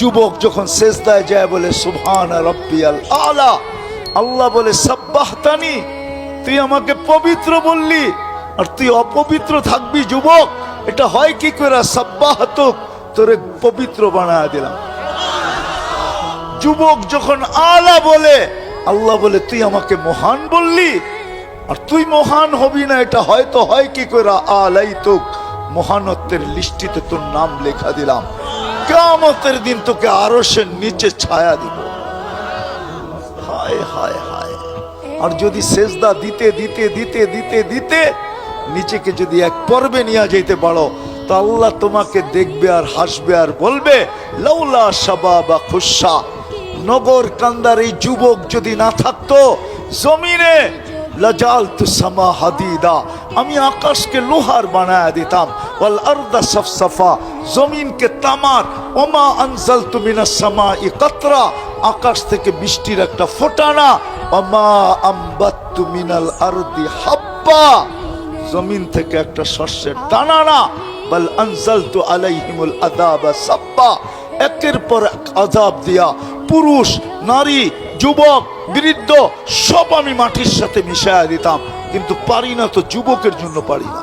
যুবক যখন সেজদায় যায় বলে সুবহান রাব্বিয়াল আলা, আল্লাহ বলে সাব্বাহতানি, তুই আমাকে পবিত্র বললি আর তুই অপবিত্র থাকবি যুবক, এটা হয় কি করে? সাব্বাহতুক, তোরে পবিত্র বানায় দিলাম। যুবক যখন আলা বলে, আল্লাহ বলে তুই আমাকে মহান বললি আর তুই মহান হবি না, এটা হয়তো হয় কি করে? আলাইতুক, মহানত্বের লিস্টিতে তোর নাম লেখা দিলাম, কিয়ামতের দিন তোকে আরশের নিচে ছায়া দিব। হায় হায় হায়। আর যদি সেজদা দিতে দিতে দিতে দিতে দিতে নিচেকে যদি এক পর্বে নিয়ে যেতে পারো, তো আল্লাহ তোমাকে দেখবে আর হাসবে আর বলবে লাউলা শাবাবা খুশা, নগর কান্দার এই যুবক যদি না থাকতো জমিনে লাজালতু সামা হাদিদা, আমি আকাশকে লোহার বানায় দিতাম, ওয়াল আরদা সাফসাফা, জমিনকে তামার, ওমা আনজালতু মিনাস সামাই কাতরা, আকাশ থেকে বৃষ্টির একটা ফোঁটা না, ওমা আমবাততু মিনাল আরদি হাব্বা, জমিন থেকে একটা শস্যের দানা না, বাল আনজালতু আলাইহিমুল আযাবা সাব্বা, একের পর এক আযাব দিয়া পুরুষ নারী যুবক বৃদ্ধ সব আমি মাটির সাথে মিশায়া দিতাম, কিন্তু পারি না তো, যুবকের জন্য পারি না।